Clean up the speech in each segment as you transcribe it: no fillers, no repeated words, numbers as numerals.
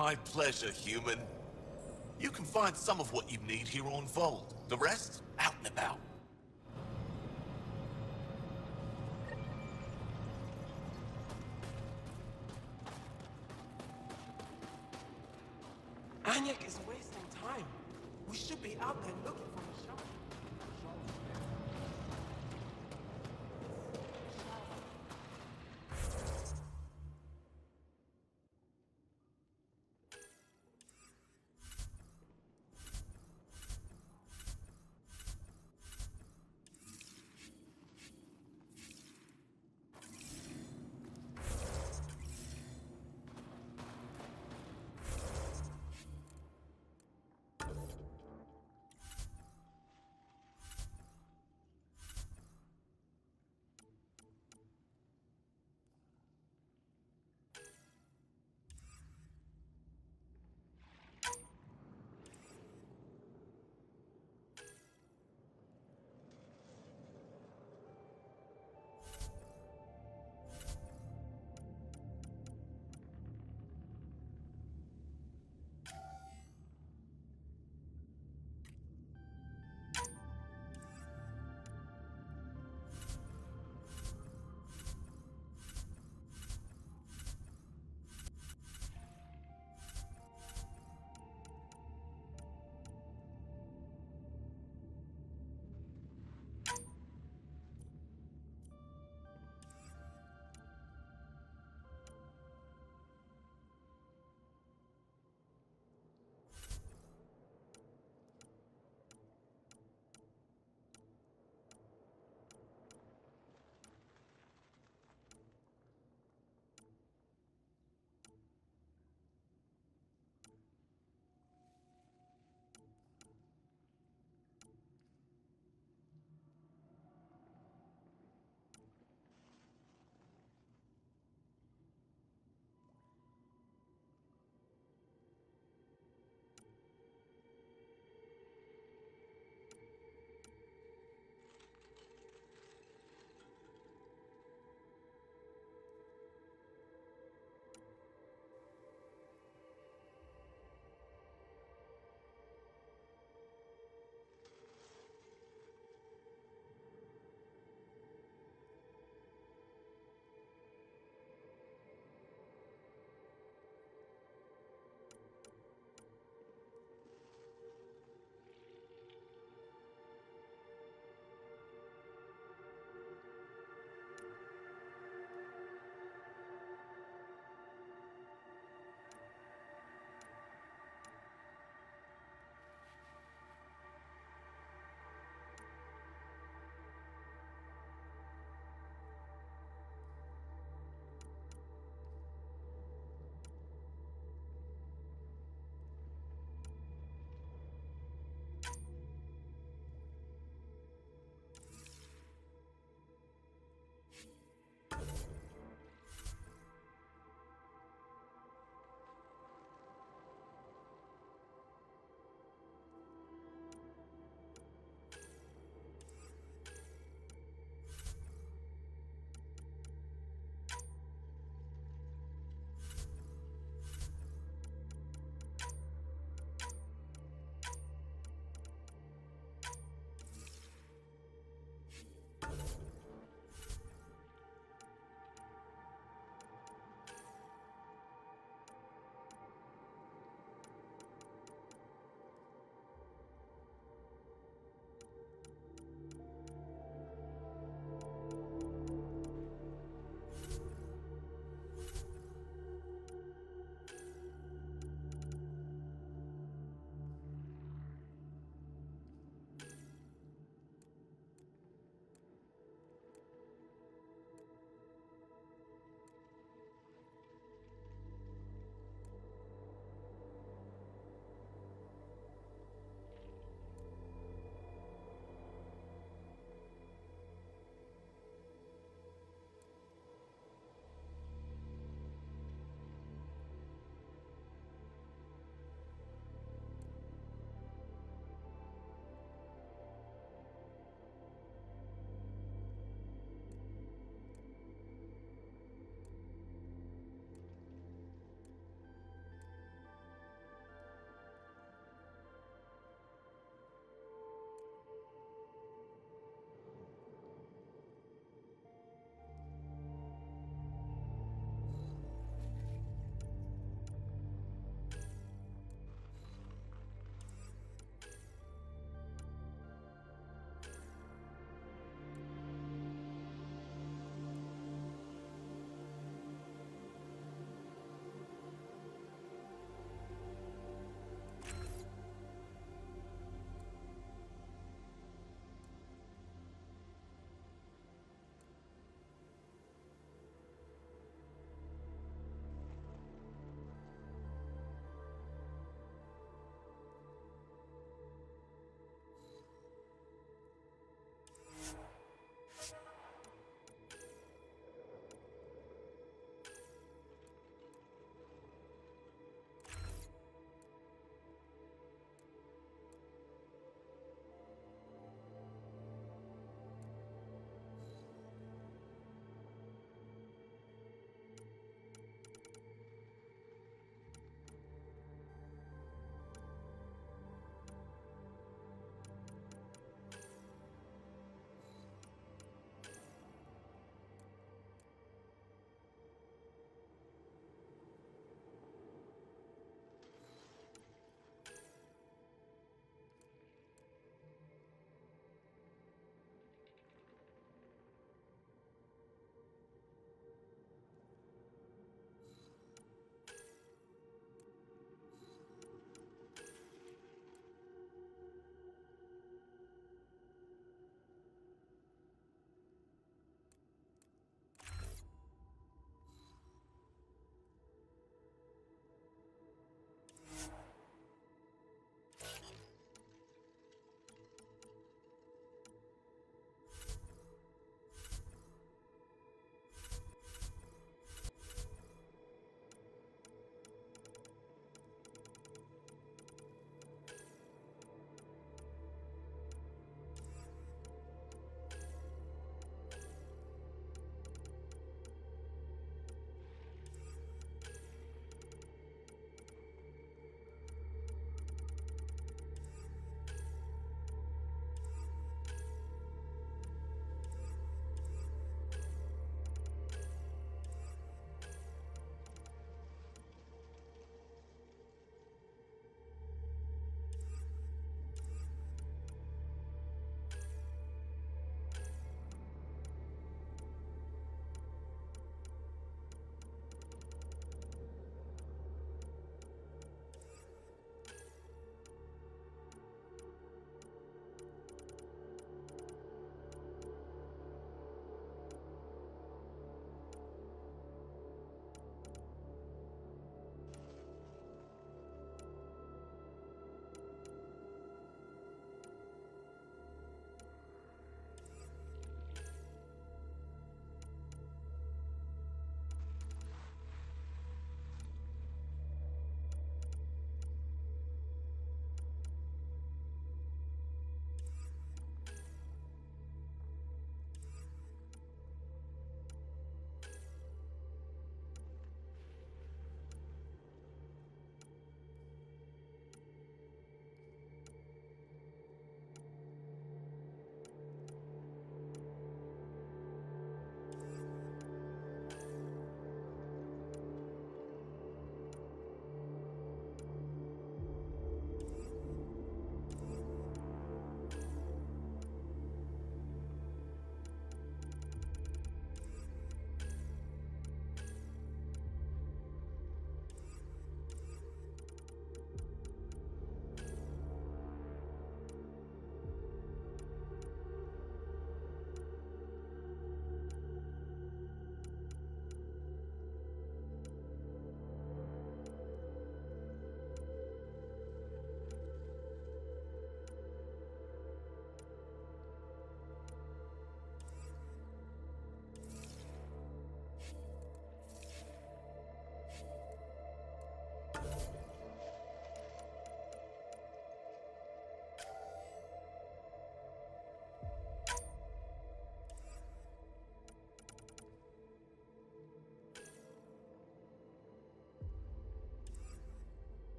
My pleasure, human. You can find some of what you need here on Vold. The rest, out and about. Anyek is wasting time. We should be out there looking for Michelle.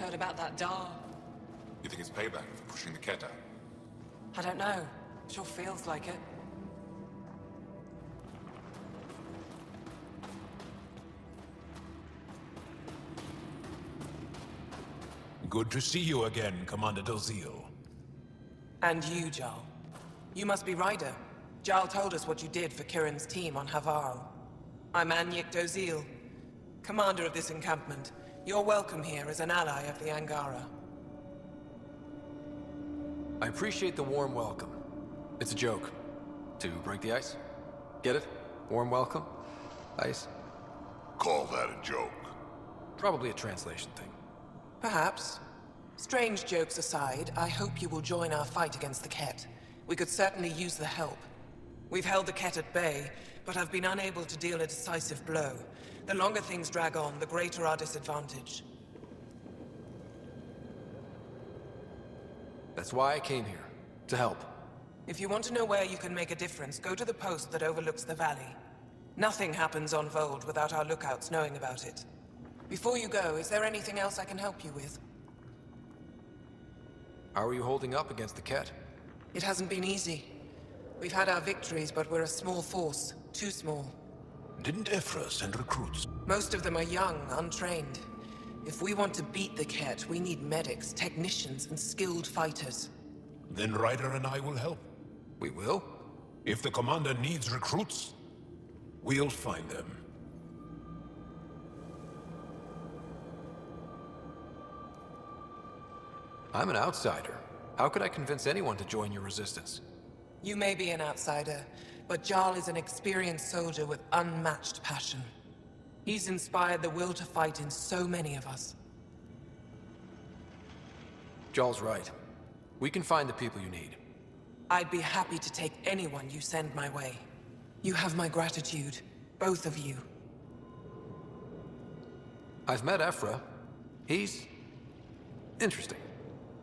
Heard about that Dar. You think it's payback for pushing the Ket out? I don't know. Sure feels like it. Good to see you again, Commander Dozil. And you, Jarl. You must be Ryder. Jarl told us what you did for Kirin's team on Havarl. I'm Anyek Dozil, commander of this encampment. You're welcome here as an ally of the Angara. I appreciate the warm welcome. It's a joke. To break the ice? Get it? Warm welcome? Ice? Call that a joke. Probably a translation thing. Perhaps. Strange jokes aside, I hope you will join our fight against the Ket. We could certainly use the help. We've held the Ket at bay, but have been unable to deal a decisive blow. The longer things drag on, the greater our disadvantage. That's why I came here. To help. If you want to know where you can make a difference, go to the post that overlooks the valley. Nothing happens on Vold without our lookouts knowing about it. Before you go, is there anything else I can help you with? How are you holding up against the Ket? It hasn't been easy. We've had our victories, but we're a small force. Too small. Didn't Ephra send recruits? Most of them are young, untrained. If we want to beat the Ket, we need medics, technicians, and skilled fighters. Then Ryder and I will help. We will? If the commander needs recruits, we'll find them. I'm an outsider. How could I convince anyone to join your resistance? You may be an outsider, but Jarl is an experienced soldier with unmatched passion. He's inspired the will to fight in so many of us. Jarl's right. We can find the people you need. I'd be happy to take anyone you send my way. You have my gratitude, both of you. I've met Ephra. He's interesting.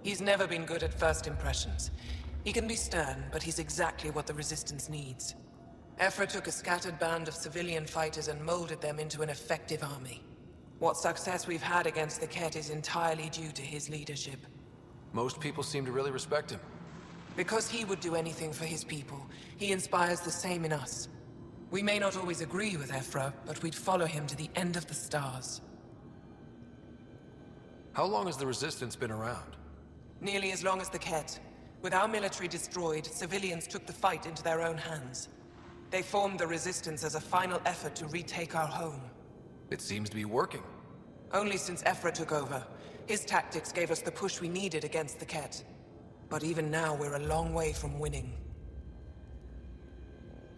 He's never been good at first impressions. He can be stern, but he's exactly what the Resistance needs. Ephra took a scattered band of civilian fighters and molded them into an effective army. What success we've had against the Ket is entirely due to his leadership. Most people seem to really respect him. Because he would do anything for his people, he inspires the same in us. We may not always agree with Ephra, but we'd follow him to the end of the stars. How long has the Resistance been around? Nearly as long as the Ket. With our military destroyed, civilians took the fight into their own hands. They formed the Resistance as a final effort to retake our home. It seems to be working. Only since Ephra took over. His tactics gave us the push we needed against the Ket. But even now, we're a long way from winning.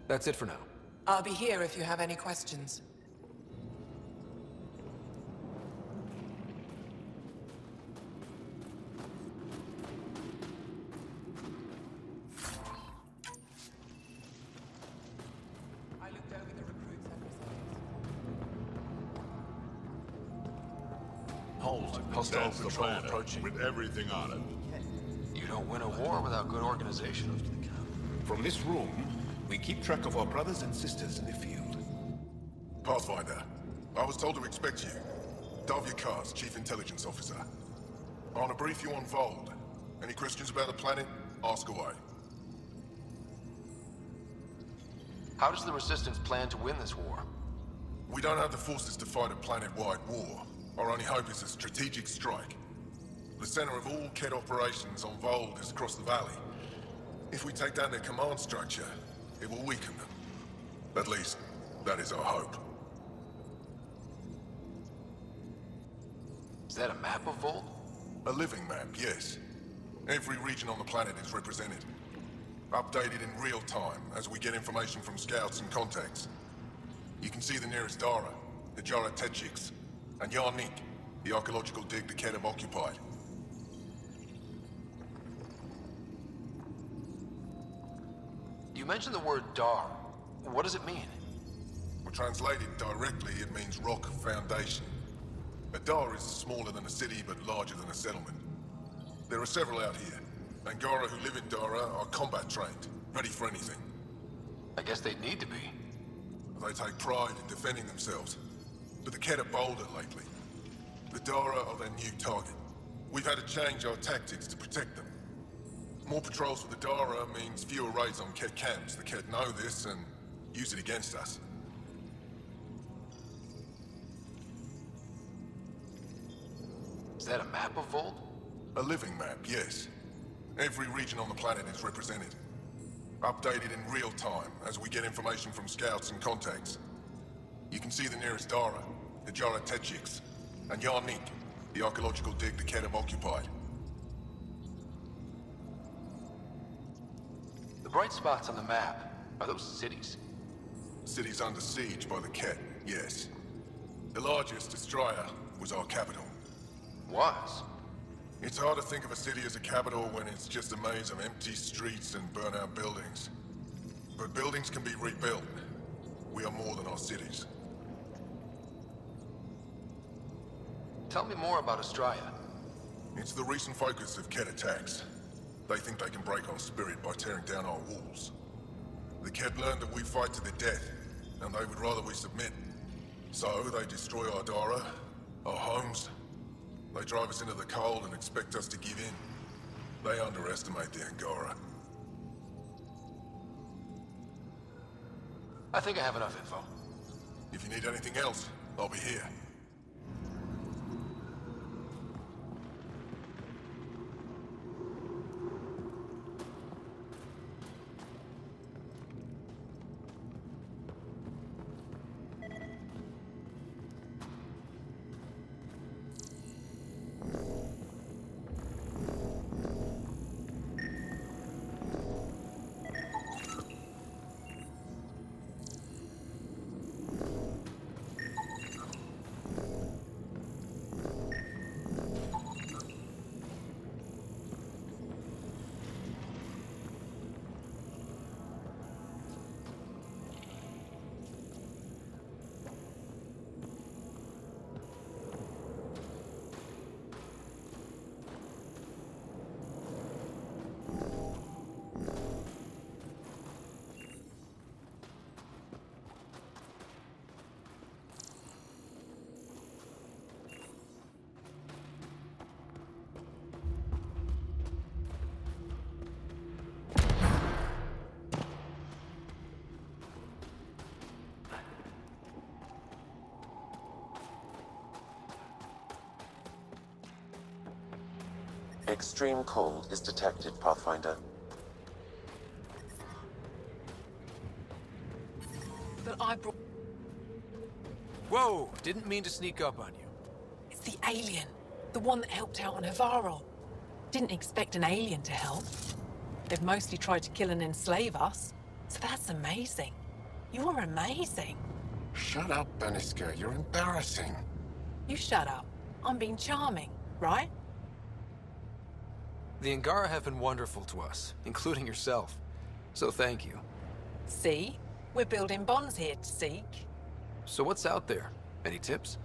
That's it for now. I'll be here if you have any questions. I looked over the recruits and Hold. Hostile That's the patrol plan approaching. with everything on it. You don't win a war without good organization. From this room, we keep track of our brothers and sisters in the field. Pathfinder, I was told to expect you. Davia Kars, Chief Intelligence Officer. I want to brief you on Vold. Any questions about the planet, ask away. How does the Resistance plan to win this war? We don't have the forces to fight a planet-wide war. Our only hope is a strategic strike. The center of all Ket operations on Vold is across the valley. If we take down their command structure, it will weaken them. At least, that is our hope. Is that a map of Vold? A living map, yes. Every region on the planet is represented. Updated in real time as we get information from scouts and contacts. You can see the nearest Dara, the Jara Tetchiks, and Yarnik, the archaeological dig the Ket have occupied. You mentioned the word Dar. What does it mean? Well, translated directly, it means rock foundation. A Dar is smaller than a city, but larger than a settlement. There are several out here. Angara who live in Dara are combat trained, ready for anything. I guess they'd need to be. They take pride in defending themselves. But the Ket are bolder lately. The Dara are their new target. We've had to change our tactics to protect them. More patrols with the Dara means fewer raids on Ket camps. The Ket know this and use it against us. Is that a map of Vold? A living map, yes. Every region on the planet is represented. Updated in real time as we get information from scouts and contacts. You can see the nearest Dara, the Jara Techiks, and Yarnik, the archaeological dig the Ket have occupied. The bright spots on the map, are those cities? Cities under siege by the Ket, yes. The largest, Destroyer, was our capital. Was? It's hard to think of a city as a capital when it's just a maze of empty streets and burnt-out buildings. But buildings can be rebuilt. We are more than our cities. Tell me more about Astraea. It's the recent focus of Ket attacks. They think they can break our spirit by tearing down our walls. The Ket learned that we fight to the death, and they would rather we submit. So they destroy our Dara, our homes. They drive us into the cold and expect us to give in. They underestimate the Angara. I think I have enough info. If you need anything else, I'll be here. Extreme cold is detected, Pathfinder. But I brought... Whoa! Didn't mean to sneak up on you. It's the alien. The one that helped out on Havarl. Didn't expect an alien to help. They've mostly tried to kill and enslave us. So that's amazing. You're amazing. Shut up, Beniska. You're embarrassing. You shut up. I'm being charming, right? The Angara have been wonderful to us, including yourself. So thank you. See? We're building bonds here to seek. So what's out there? Any tips?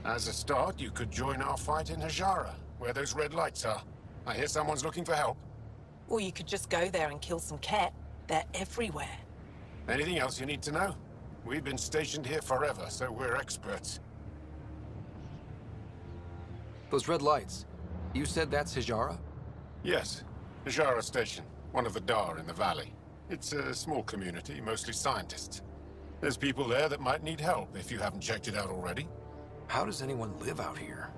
As a start, you could join our fight in Hajara, where those red lights are. I hear someone's looking for help. Or you could just go there and kill some Ket. They're everywhere. Anything else you need to know? We've been stationed here forever, so we're experts. Those red lights. You said that's Hijara? Yes, Hajara Station, one of the Dar in the valley. It's a small community, mostly scientists. There's people there that might need help if you haven't checked it out already. How does anyone live out here?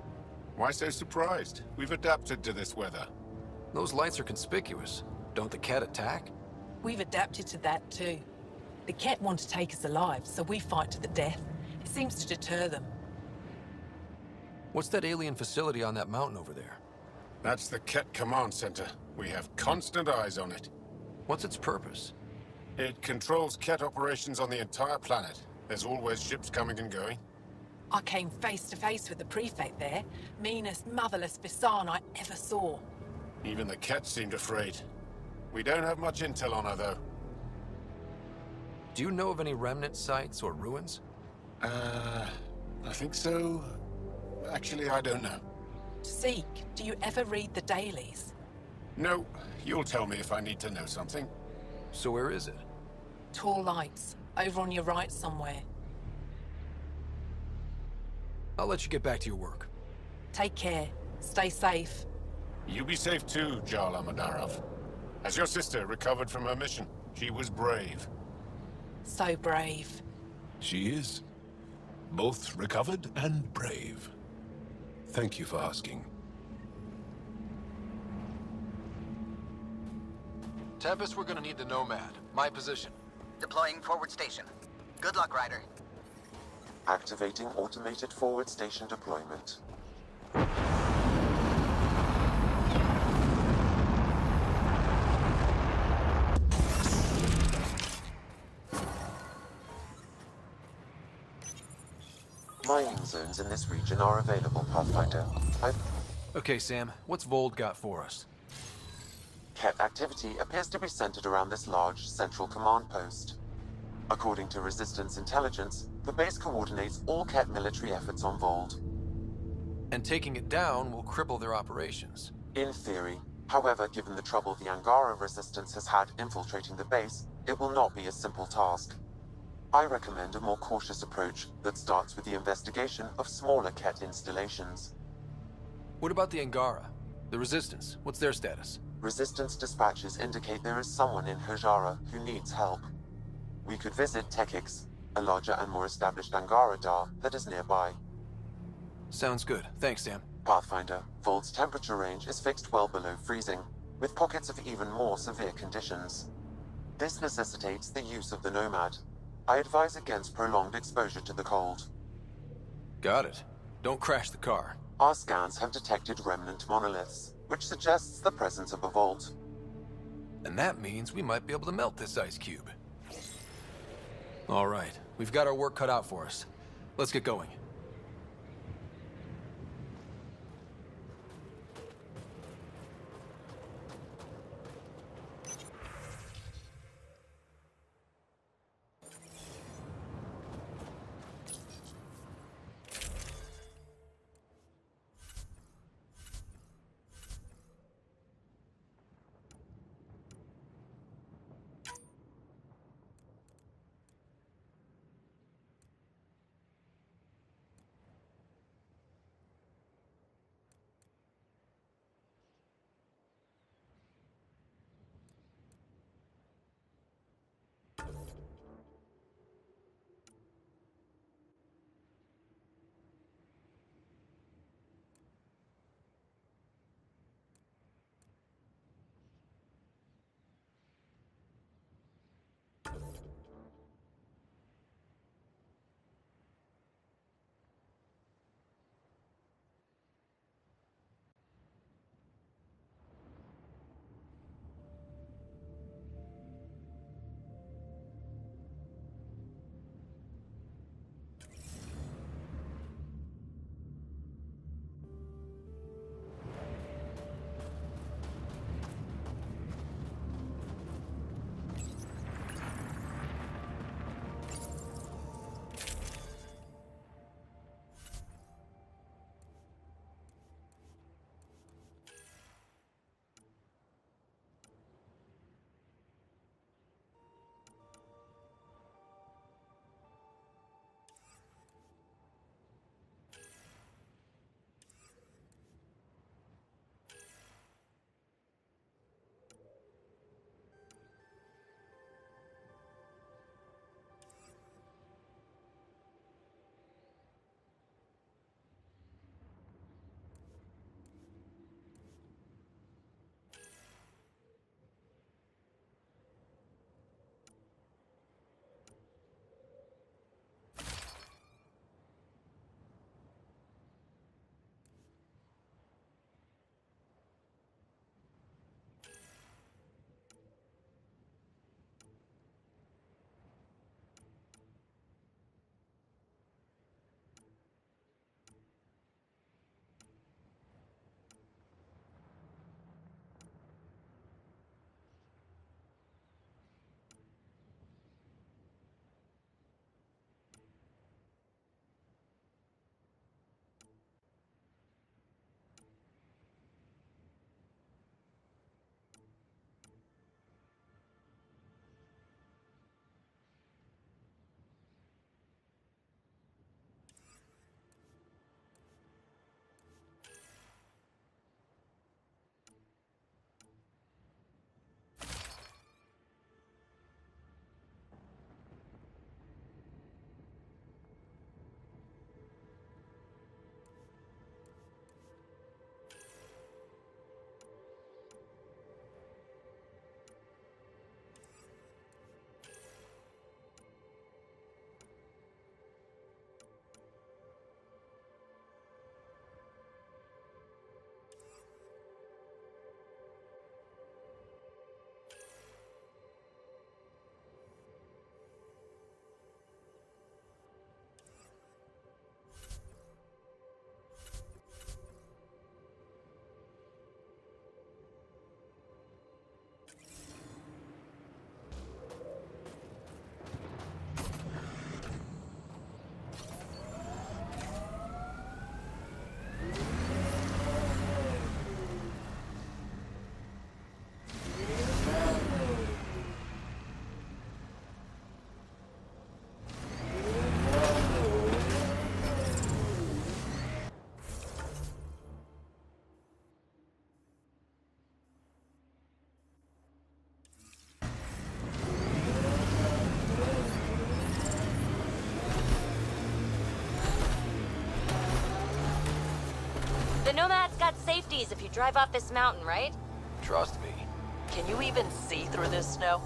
Why so surprised? We've adapted to this weather. Those lights are conspicuous. Don't the Ket attack? We've adapted to that too. The Ket want to take us alive, so we fight to the death. It seems to deter them. What's that alien facility on that mountain over there? That's the Ket Command Center. We have constant eyes on it. What's its purpose? It controls Ket operations on the entire planet. There's always ships coming and going. I came face to face with the prefect there. Meanest, motherless Visan I ever saw. Even the Ket seemed afraid. We don't have much intel on her, though. Do you know of any remnant sites or ruins? I think so. Actually, I don't know. Seek, do you ever read the dailies? No, you'll tell me if I need to know something. So where is it? Tall lights, over on your right somewhere. I'll let you get back to your work. Take care. Stay safe. You be safe too, Jarl Amadarov. Has your sister recovered from her mission? She was brave. So brave. She is. Both recovered and brave. Thank you for asking. Tempest, we're gonna need the Nomad. My position. Deploying forward station. Good luck, Ryder. Activating automated forward station deployment. Mining zones in this region are available, Pathfinder. Okay, Sam, what's Vold got for us? Ket activity appears to be centered around this large central command post. According to Resistance intelligence, the base coordinates all Ket military efforts on Vold. And taking it down will cripple their operations. In theory. However, given the trouble the Angara Resistance has had infiltrating the base, it will not be a simple task. I recommend a more cautious approach that starts with the investigation of smaller Ket installations. What about the Angara? The Resistance, what's their status? Resistance dispatches indicate there is someone in Hajara who needs help. We could visit Tekix, a larger and more established Angara Dar that is nearby. Sounds good. Thanks, Sam. Pathfinder, Vold's temperature range is fixed well below freezing, with pockets of even more severe conditions. This necessitates the use of the Nomad. I advise against prolonged exposure to the cold. Got it. Don't crash the car. Our scans have detected remnant monoliths, which suggests the presence of a vault. And that means we might be able to melt this ice cube. All right, we've got our work cut out for us. Let's get going. safeties if you drive off this mountain, right? Trust me. Can you even see through this snow?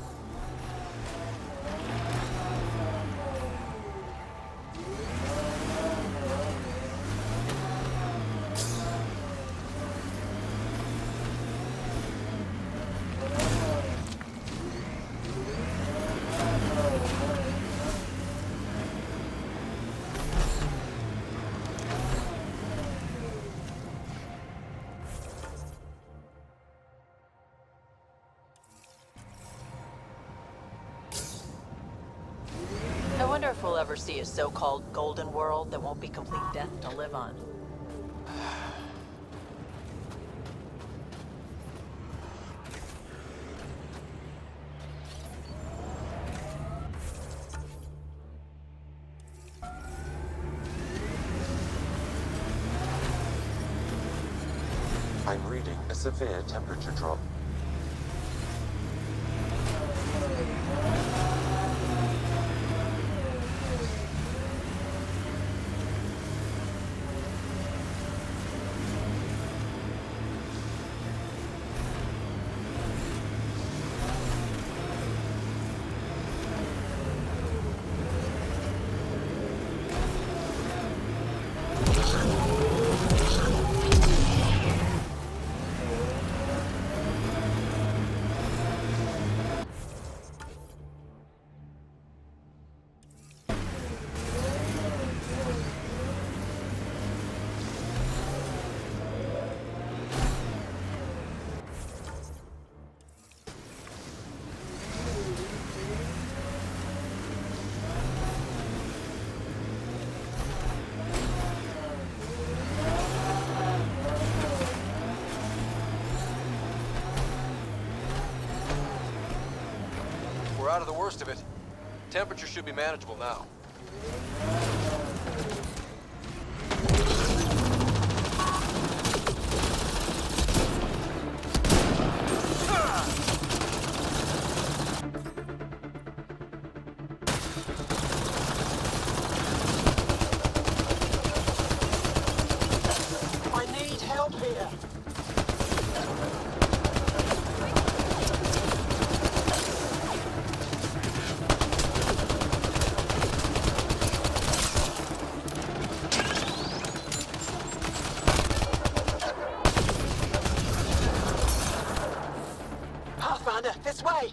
I wonder if we'll ever see a so-called golden world that won't be complete death to live on. I'm reading a severe temperature drop. We're out of the worst of it. Temperature should be manageable now. I need help here! Pathfinder, this way!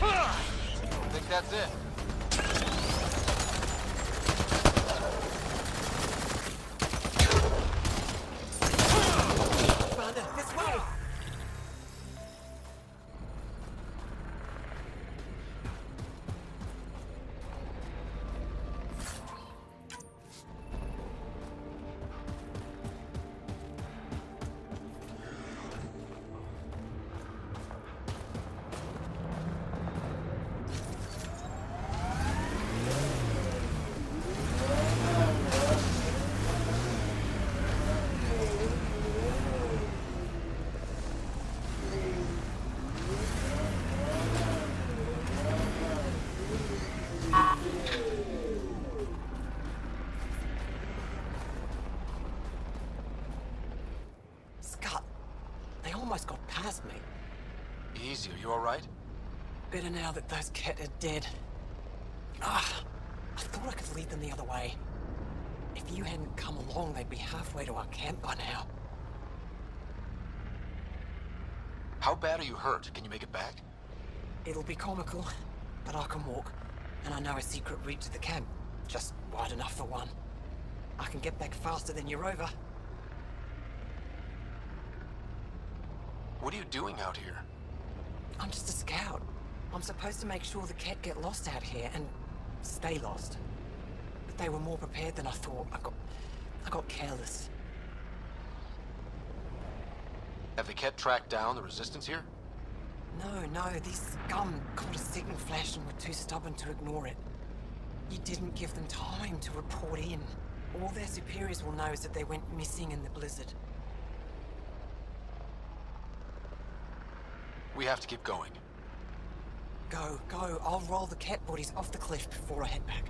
I think that's it. Pathfinder, this way! Scott, they almost got past me. Easy, are you alright? Better now that those Ket are dead. Ah, I thought I could lead them the other way. If you hadn't come along, they'd be halfway to our camp by now. How bad are you hurt? Can you make it back? It'll be comical, but I can walk. And I know a secret route to the camp. Just wide enough for one. I can get back faster than your rover. What are you doing out here? I'm just a scout. I'm supposed to make sure the Ket get lost out here and stay lost. But they were more prepared than I thought. I got careless. Have the Ket tracked down the resistance here? No, these scum caught a signal flash and were too stubborn to ignore it. You didn't give them time to report in. All their superiors will know is that they went missing in the blizzard. We have to keep going. Go. I'll roll the cat bodies off the cliff before I head back.